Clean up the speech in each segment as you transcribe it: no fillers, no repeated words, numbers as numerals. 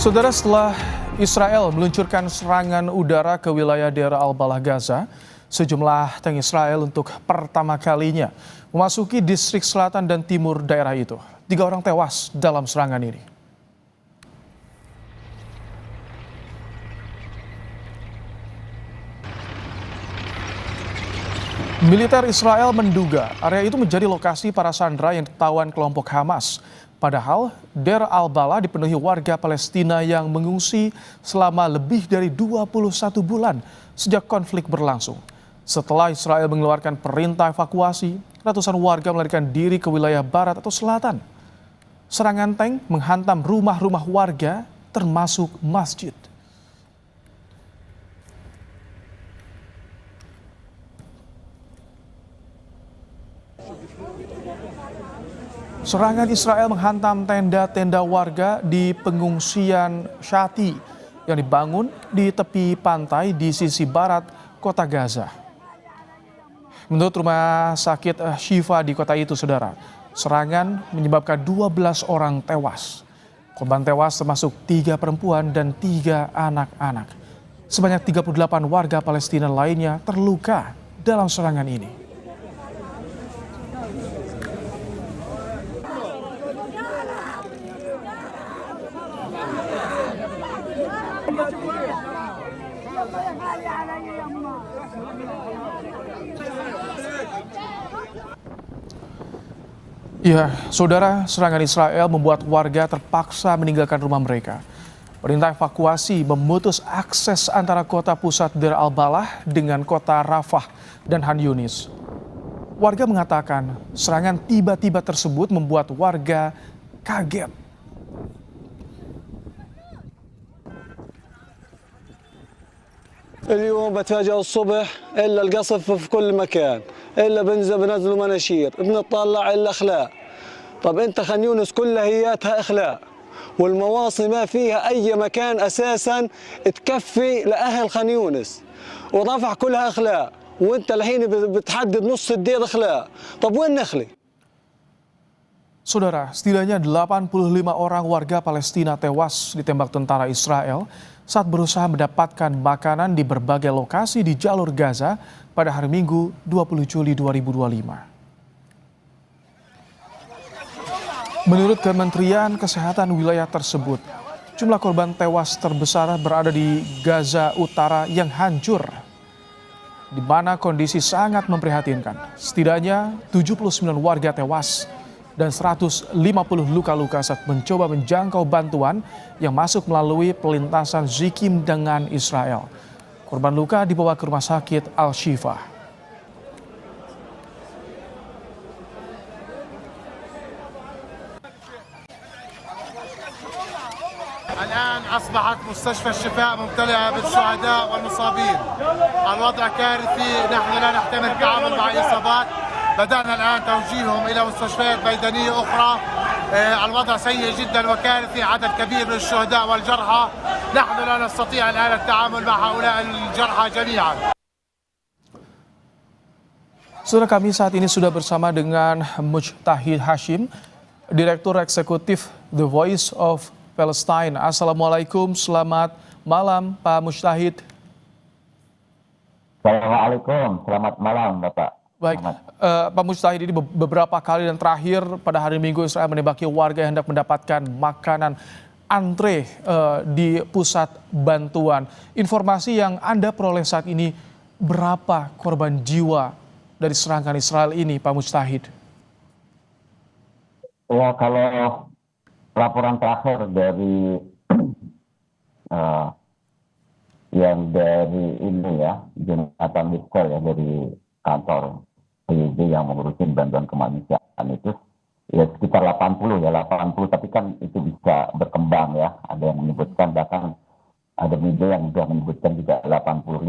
Saudara, setelah Israel meluncurkan serangan udara ke wilayah daerah Al-Balah Gaza, sejumlah tank Israel untuk pertama kalinya memasuki distrik selatan dan timur daerah itu. 3 orang tewas dalam serangan ini. Militer Israel menduga area itu menjadi lokasi para sandera yang ditawan kelompok Hamas. Padahal Deir al-Balah dipenuhi warga Palestina yang mengungsi selama lebih dari 21 bulan sejak konflik berlangsung. Setelah Israel mengeluarkan perintah evakuasi, ratusan warga melarikan diri ke wilayah barat atau selatan. Serangan tank menghantam rumah-rumah warga termasuk masjid. Serangan Israel menghantam tenda-tenda warga di pengungsian Shati yang dibangun di tepi pantai di sisi barat kota Gaza. Menurut rumah sakit Shifa di kota itu, saudara, serangan menyebabkan 12 orang tewas. Korban tewas termasuk 3 perempuan dan 3 anak-anak. Sebanyak 38 warga Palestina lainnya terluka dalam serangan ini. Ya, saudara, serangan Israel membuat warga terpaksa meninggalkan rumah mereka. Perintah evakuasi memutus akses antara kota pusat Deir al-Balah dengan kota Rafah dan Han Yunis. Warga mengatakan serangan tiba-tiba tersebut membuat warga kaget. اليوم بتفاجئ الصبح الا القصف في كل مكان، الا بنزلوا مناشير، بنطلع الا اخلاء. طب انت خان يونس كلها هياتها اخلاء، والمواصي ما فيها اي مكان اساسا تكفي لاهل خان يونس، ورفح كلها اخلاء، وانت الحين بتحدد نص الدير اخلاء. طب وين نخلي؟ Saudara, setidaknya 85 orang warga Palestina tewas ditembak tentara Israel saat berusaha mendapatkan makanan di berbagai lokasi di jalur Gaza pada hari Minggu 20 Juli 2025. Menurut Kementerian Kesehatan wilayah tersebut, jumlah korban tewas terbesar berada di Gaza Utara yang hancur, di mana kondisi sangat memprihatinkan. Setidaknya 79 warga tewas dan 150 luka-luka saat mencoba menjangkau bantuan yang masuk melalui pelintasan Zikim dengan Israel. Korban luka dibawa ke rumah sakit Al-Shifa. الآن أصبحت مستشفى الشفاء ممتلئة بالشهداء والمصابين. الوضع كارثي، نحن لا نحتمل التعامل مع الإصابات. بدأنا الآن توجيههم إلى مستشفيات ميدانية أخرى. الوضع سيء جدا وكارثي، عدد كبير من الشهداء والجرحى. نحن لا نستطيع الآن التعامل مع هؤلاء الجرحى جميعا. Saudara, kami saat ini sudah bersama dengan Mujtahid Hashim, Direktur Eksekutif The Voice of Palestine. Assalamualaikum, selamat malam Pak Mujtahid. Assalamualaikum, selamat malam Bapak. Baik, Pak Mujtahid, ini beberapa kali dan terakhir pada hari Minggu Israel menembaki warga yang hendak mendapatkan makanan, antre di pusat bantuan. Informasi yang Anda peroleh saat ini, berapa korban jiwa dari serangan Israel ini, Pak Mujtahid? Ya, kalau laporan terakhir dari yang dari ini ya, Jonathan Mister ya, dari kantor PBB yang mengurusin bantuan kemanusiaan itu ya sekitar 80 ya, 80, tapi kan itu bisa berkembang ya. Ada yang menyebutkan, bahkan ada media yang sudah menyebutkan juga 85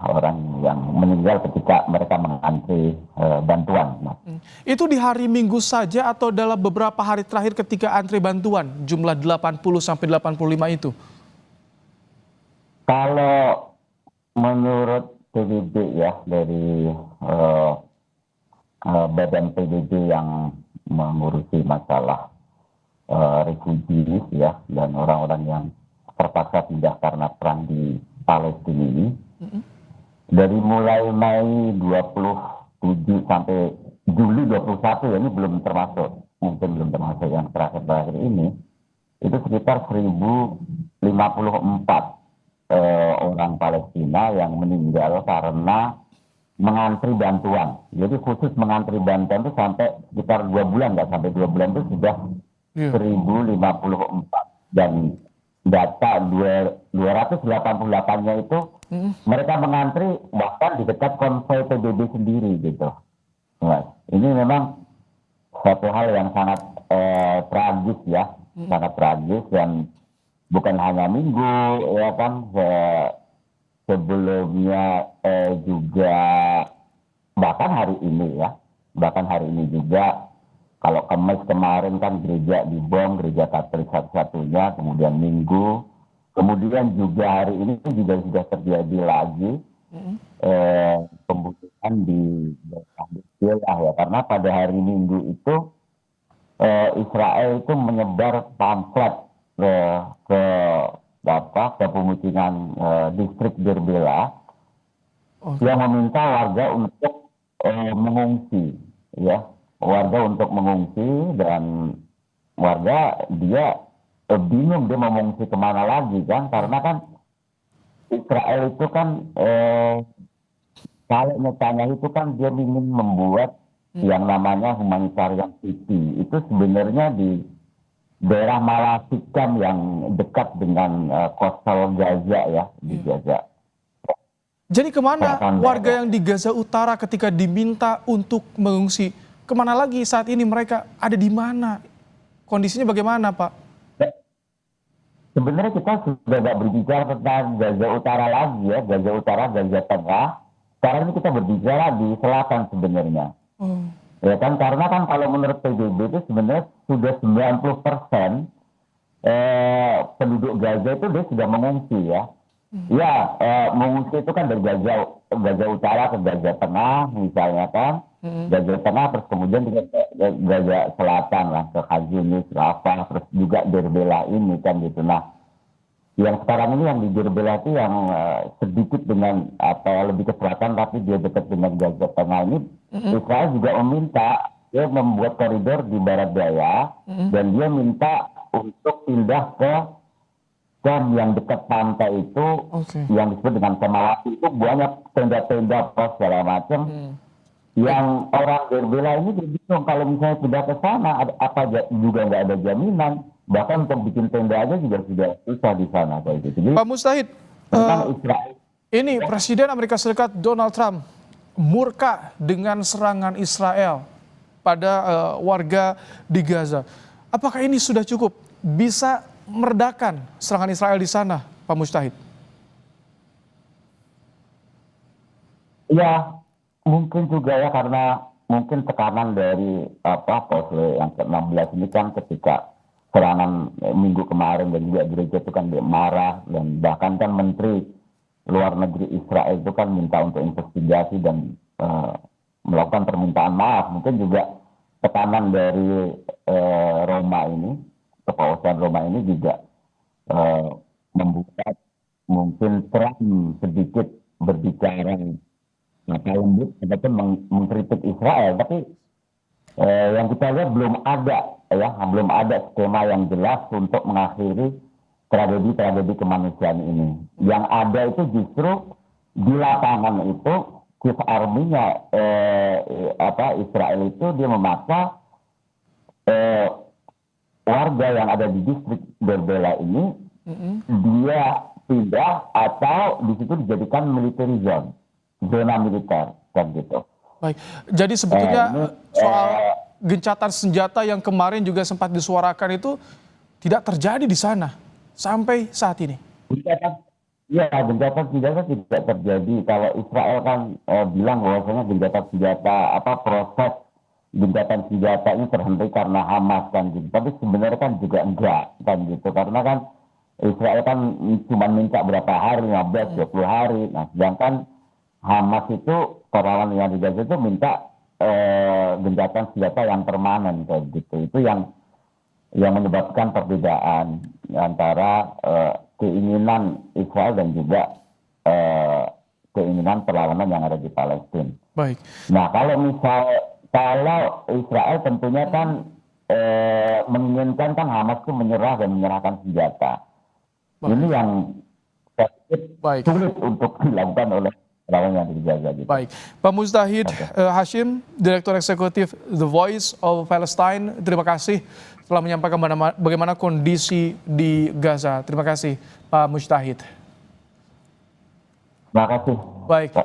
orang yang meninggal ketika mereka mengantri bantuan. Itu di hari Minggu saja atau dalam beberapa hari terakhir ketika antri bantuan jumlah 80 sampai 85 itu? Kalau menurut PBB ya, dari badan PBB yang mengurusi masalah refugees ya, dan orang-orang yang terpaksa pindah karena perang di Palestina ini. Dari mulai Mei 27 sampai Juli 21 ya, ini belum termasuk, mungkin belum termasuk yang terakhir-terakhir ini, itu sekitar 1054 orang Palestina yang meninggal karena mengantri bantuan. Jadi khusus mengantri bantuan itu sampai sekitar 2 bulan, nggak sampai 2 bulan itu sudah 1054. Dan data 288-nya itu mereka mengantri bahkan di dekat konvoi PBB sendiri gitu. Mas, ini memang satu hal yang sangat tragis ya, sangat tragis, dan bukan hanya Minggu ya kan, sebelumnya juga bahkan hari ini ya, bahkan hari ini juga. Kalau Kamis kemarin kan gereja dibom, gereja Katolik satu-satunya, kemudian Minggu, kemudian juga hari ini juga sudah terjadi lagi pembunuhan di daerah Israel ya, karena pada hari Minggu itu Israel itu menyebar pamflet ke pemukiman distrik Derbela yang meminta warga untuk mengungsi ya. Warga untuk mengungsi, dan warga dia bingung dia mau mengungsi kemana lagi kan, karena kan Israel itu kan kalau Netanyahu itu kan dia ingin membuat yang namanya humanitarian city, itu sebenarnya di daerah Malasikam yang dekat dengan coastal Gaza ya, di Gaza. Jadi kemana warga yang di Gaza Utara ketika diminta untuk mengungsi? Kemana lagi saat ini, mereka ada di mana? Kondisinya bagaimana, Pak? Sebenarnya kita sudah tidak berbicara tentang Gaza Utara lagi ya, Gaza Utara, Gaza Tengah. Sekarang ini kita berbicara di selatan sebenarnya. Ya kan, karena kan kalau menurut PBB itu sebenarnya sudah 90% penduduk Gaza itu dia sudah mengungsi ya. Ya, mengungsi itu kan dari Gaza Utara ke Gaza Tengah misalnya kan. Gaza Tengah, terus kemudian juga Gaza Selatan lah, ke Khan Yunis, Rafah, terus juga Derbela ini kan gitu. Nah, yang sekarang ini yang di Derbela itu yang sedikit dengan lebih ke selatan, tapi dia dekat dengan Gaza Tengah ini, Israel juga meminta dia membuat koridor di barat daya, dan dia minta untuk pindah ke camp yang dekat pantai itu, yang disebut dengan Kemawati, itu banyak tenda-tenda pos segala macam. Yang orang Derbela ini bingung kalau misalnya pindah ke sana, juga nggak ada jaminan, bahkan untuk bikin tenda aja juga sudah susah di sana kayak gitu. Jadi, Pak Mustahid, Israel ini Presiden Amerika Serikat Donald Trump murka dengan serangan Israel pada warga di Gaza. Apakah ini sudah cukup bisa meredakan serangan Israel di sana, Pak Mustahid? Ya, mungkin juga ya, karena mungkin tekanan dari Oslo yang ke-16 ini kan ketika serangan minggu kemarin, dan juga gereja itu kan dia marah, dan bahkan kan Menteri Luar Negeri Israel itu kan minta untuk investigasi dan melakukan permintaan maaf. Mungkin juga tekanan dari Roma ini, kepausaan Roma ini juga membuat mungkin Trump sedikit berbicara lembut ataupun mengkritik Israel, tapi yang kita lihat belum ada skema yang jelas untuk mengakhiri tragedi kemanusiaan ini. Yang ada itu justru di lapangan itu Chief Army-nya Israel itu dia memaksa warga yang ada di distrik Derbela ini dia pindah atau di situ dijadikan military zone, zona militer kan gitu. Baik, jadi sebetulnya soal gencatan senjata yang kemarin juga sempat disuarakan itu tidak terjadi di sana sampai saat ini. Gencatan senjata tidak terjadi. Kalau Israel kan bilang bahwasanya gencatan senjata, proses gencatan senjata ini terhenti karena Hamas kan gitu. Tapi sebenarnya kan juga enggak kan gitu. Karena kan Israel kan cuma minta berapa hari, 15, 20 hari. Nah, sedangkan Hamas itu, perlawanan yang di Gaza itu minta gencatan senjata yang permanen kayak gitu. Itu yang yang menyebabkan perbedaan antara keinginan Israel dan juga keinginan perlawanan yang ada di Palestina. Baik. Nah, kalau Israel tentunya kan menginginkan kan Hamas itu menyerah dan menyerahkan senjata. Ini yang saya pikir Baik. sulit untuk dilakukan oleh lawan yang di Gaza. Gitu. Baik, Pak Mujtahid Hasyim, Direktur Eksekutif The Voice of Palestine, terima kasih telah menyampaikan bagaimana kondisi di Gaza. Terima kasih, Pak Mujtahid. Terima kasih. Baik.